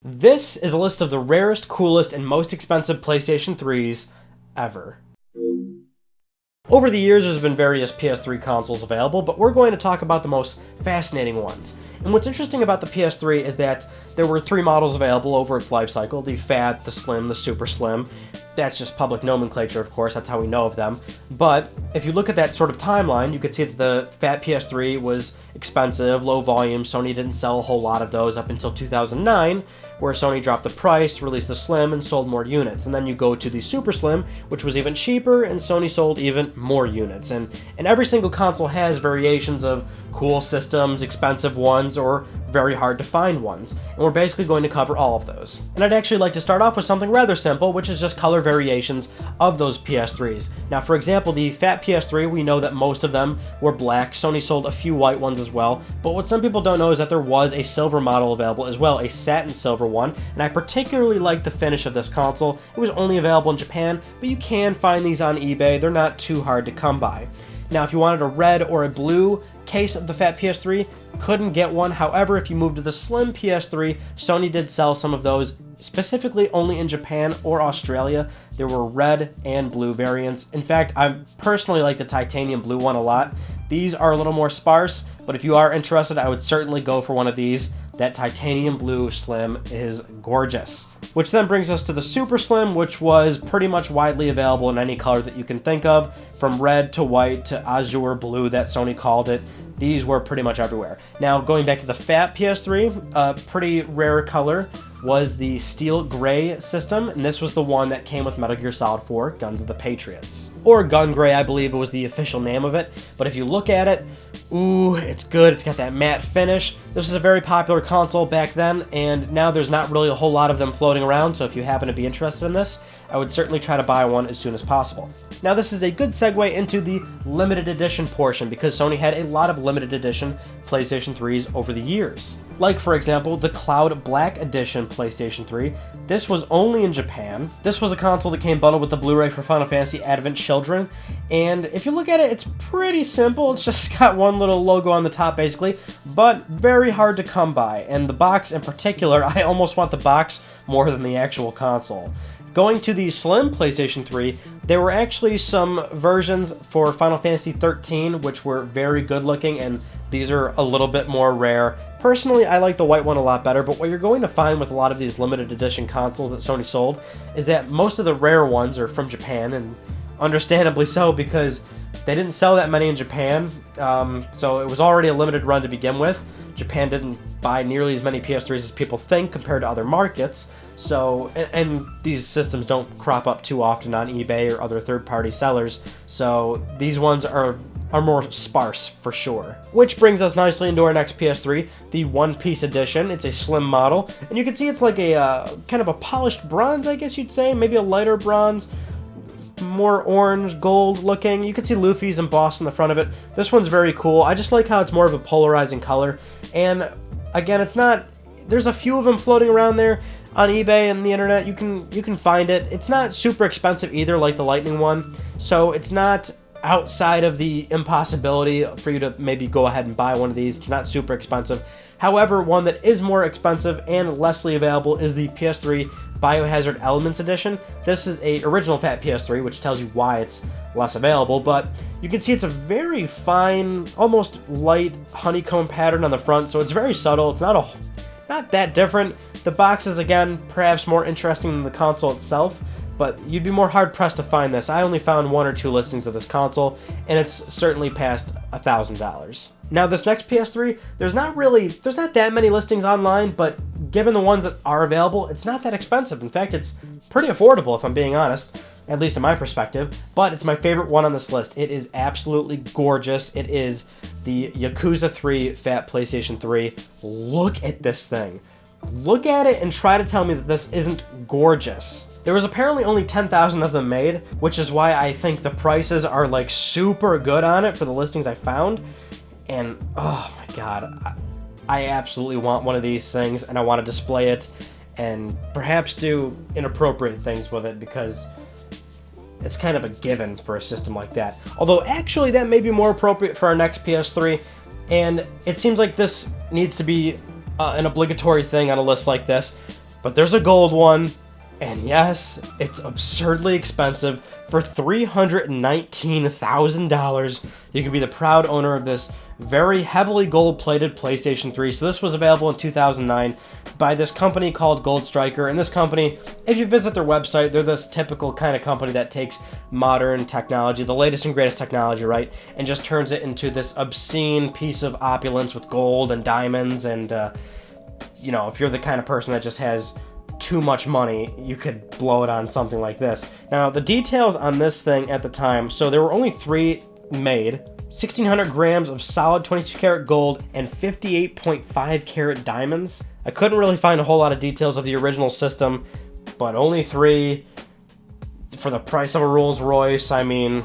This is a list of the rarest, coolest, and most expensive PlayStation 3s ever. Over the years, there's been various PS3 consoles available, but we're going to talk about the most fascinating ones. And what's interesting about the PS3 is that there were 3 models available over its life cycle: the Fat, the Slim, the Super Slim. That's just public nomenclature, of course, that's how we know of them. But if you look at that sort of timeline, you could see that the Fat PS3 was expensive, low volume. Sony didn't sell a whole lot of those up until 2009, where Sony dropped the price, released the Slim, and sold more units. And then you go to the Super Slim, which was even cheaper, and Sony sold even more units. And every single console has variations of cool systems, expensive ones, or very hard to find ones. And we're basically going to cover all of those. And I'd actually like to start off with something rather simple, which is just color variations of those PS3s. Now, for example, the Fat PS3, we know that most of them were black. Sony sold a few white ones as well. But what some people don't know is that there was a silver model available as well, a satin silver one. And I particularly like the finish of this console. It was only available in Japan, but you can find these on eBay. They're not too hard to come by. Now, if you wanted a red or a blue case of the Fat PS3, couldn't get one. However, if you moved to the Slim PS3, Sony did sell some of those, specifically only in Japan or Australia. There were red and blue variants. In fact, I personally like the titanium blue one a lot. These are a little more sparse, but if you are interested, I would certainly go for one of these. That titanium blue Slim is gorgeous. Which then brings us to the Super Slim, which was pretty much widely available in any color that you can think of, from red to white to azure blue that Sony called it. These were pretty much everywhere. Now, going back to the Fat PS3, a pretty rare color was the Steel Grey system, and this was the one that came with Metal Gear Solid 4, Guns of the Patriots. Or Gun Grey, I believe it was the official name of it, but if you look at it, ooh, it's good. It's got that matte finish. This was a very popular console back then, and now there's not really a whole lot of them floating around, so if you happen to be interested in this, I would certainly try to buy one as soon as possible. Now, this is a good segue into the limited edition portion, because Sony had a lot of limited edition PlayStation 3s over the years. Like, for example, the Cloud Black Edition PlayStation 3. This was only in Japan. This was a console that came bundled with the Blu-ray for Final Fantasy Advent Children, and if you look at it, it's pretty simple. It's just got one little logo on the top, basically, but very hard to come by. And the box in particular, I almost want the box more than the actual console. Going to the Slim PlayStation 3, there were actually some versions for Final Fantasy XIII, which were very good looking, and these are a little bit more rare. Personally, I like the white one a lot better, but what you're going to find with a lot of these limited edition consoles that Sony sold is that most of the rare ones are from Japan, and understandably so, because they didn't sell that many in Japan, so it was already a limited run to begin with. Japan didn't buy nearly as many PS3s as people think compared to other markets. So, and these systems don't crop up too often on eBay or other third-party sellers, so these ones are more sparse for sure. Which brings us nicely into our next PS3, the One Piece Edition. It's a slim model, and you can see it's like a kind of a polished bronze, I guess you'd say, maybe a lighter bronze, more orange, gold looking. You can see Luffy's embossed in the front of it. This one's very cool. I just like how it's more of a polarizing color, and again, it's not, there's a few of them floating around there on eBay and the internet. You can find it. It's not super expensive either, like the Lightning one, so it's not outside of the impossibility for you to maybe go ahead and buy one of these. It's not super expensive. However, one that is more expensive and lessly available is the PS3 Biohazard Elements Edition. This is a original Fat PS3, which tells you why it's less available, but you can see it's a very fine, almost light honeycomb pattern on the front, so it's very subtle. It's not that different. The box is, again, perhaps more interesting than the console itself, but you'd be more hard-pressed to find this. I only found 1 or 2 listings of this console, and it's certainly past $1,000. Now, this next PS3, there's not that many listings online, but given the ones that are available, it's not that expensive. In fact, it's pretty affordable, if I'm being honest, at least in my perspective, but it's my favorite one on this list. It is absolutely gorgeous. It is the Yakuza III Fat PlayStation 3. Look at this thing. Look at it and try to tell me that this isn't gorgeous. There was apparently only 10,000 of them made, which is why I think the prices are like super good on it for the listings I found. And oh my god, I absolutely want one of these things, and I want to display it and perhaps do inappropriate things with it, because it's kind of a given for a system like that. Although actually that may be more appropriate for our next PS3, and it seems like this needs to be an obligatory thing on a list like this. But there's a gold one, and yes, it's absurdly expensive. For $319,000, you can be the proud owner of this very heavily gold-plated PlayStation 3. So this was available in 2009 by this company called Gold Striker. And this company, if you visit their website, they're this typical kind of company that takes modern technology, the latest and greatest technology, right, and just turns it into this obscene piece of opulence with gold and diamonds. And, you know, if you're the kind of person that just has too much money, you could blow it on something like this. Now, the details on this thing at the time, so there were only 3 made, 1,600 grams of solid 22 karat gold and 58.5 karat diamonds. I couldn't really find a whole lot of details of the original system, but only 3 for the price of a Rolls Royce. I mean,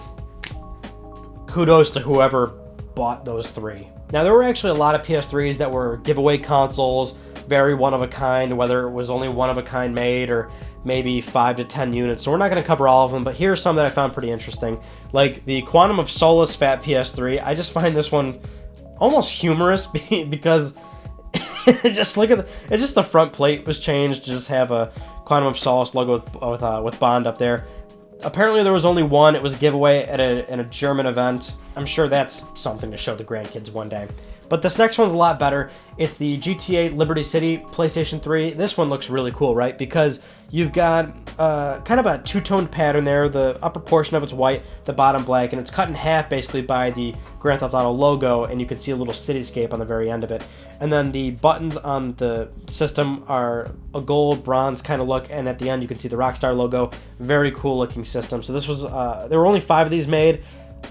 kudos to whoever bought those 3. Now, there were actually a lot of PS3s that were giveaway consoles, very one-of-a-kind, whether it was only one-of-a-kind made or maybe 5 to 10 units. So we're not going to cover all of them, but here's some that I found pretty interesting. Like the Quantum of Solace Fat PS3. I just find this one almost humorous because just look at it's just the front plate was changed to just have a Quantum of Solace logo with Bond up there. Apparently there was only one. It was a giveaway at a German event. I'm sure that's something to show the grandkids one day. But this next one's a lot better. It's the GTA Liberty City PlayStation 3. This one looks really cool, right? Because you've got kind of a two-toned pattern there. The upper portion of it's white, the bottom black, and it's cut in half basically by the Grand Theft Auto logo, and you can see a little cityscape on the very end of it. And then the buttons on the system are a gold, bronze kind of look, and at the end you can see the Rockstar logo. Very cool looking system. So this was, there were only 5 of these made,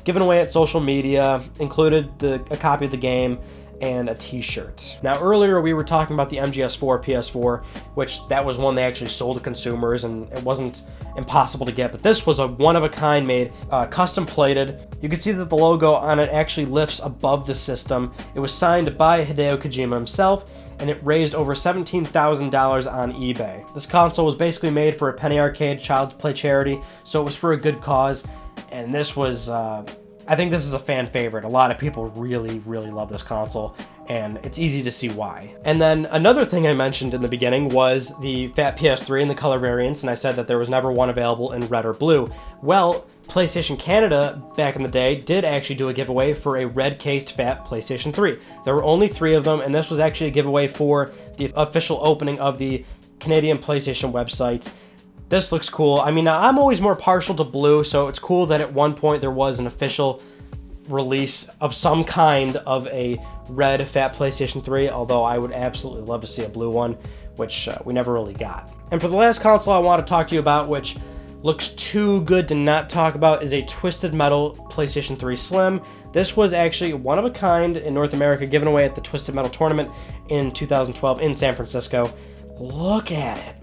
given away at social media, included a copy of the game and a t-shirt. Now earlier we were talking about the MGS4 PS4, which that was one they actually sold to consumers and it wasn't impossible to get, but this was a one-of-a-kind made, custom plated. You can see that the logo on it actually lifts above the system. It was signed by Hideo Kojima himself, and it raised over $17,000 on eBay. This console was basically made for a Penny Arcade child play charity, so it was for a good cause. And this was, I think this is a fan favorite. A lot of people really, really love this console, and it's easy to see why. And then another thing I mentioned in the beginning was the Fat PS3 and the color variants, and I said that there was never one available in red or blue. Well, PlayStation Canada, back in the day, did actually do a giveaway for a red-cased Fat PlayStation 3. There were only 3 of them, and this was actually a giveaway for the official opening of the Canadian PlayStation website. This looks cool. I mean, I'm always more partial to blue, so it's cool that at one point there was an official release of some kind of a red Fat PlayStation 3, although I would absolutely love to see a blue one, which we never really got. And for the last console I want to talk to you about, which looks too good to not talk about, is a Twisted Metal PlayStation 3 Slim. This was actually one of a kind in North America, given away at the Twisted Metal tournament in 2012 in San Francisco. Look at it.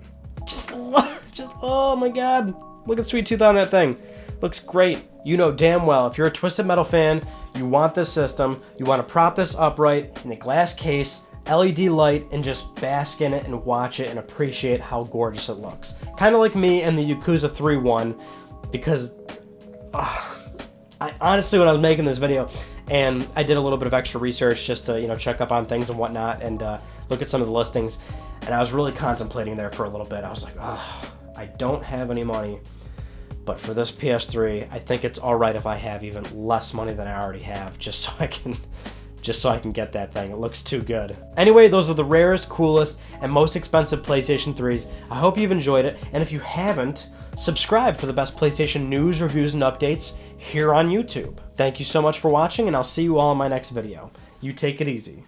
Oh my god, look at Sweet Tooth on that thing. Looks great. You know damn well, if you're a Twisted Metal fan, you want this system, you want to prop this upright in a glass case, LED light, and just bask in it and watch it and appreciate how gorgeous it looks. Kind of like me and the Yakuza III one, because I honestly, when I was making this video, and I did a little bit of extra research just to, you know, check up on things and whatnot, and look at some of the listings, and I was really contemplating there for a little bit. I was like, oh, I don't have any money, but for this PS3, I think it's all right if I have even less money than I already have, just so I can get that thing. It looks too good. Anyway, those are the rarest, coolest, and most expensive PlayStation 3s. I hope you've enjoyed it, and if you haven't, subscribe for the best PlayStation news, reviews, and updates here on YouTube. Thank you so much for watching, and I'll see you all in my next video. You take it easy.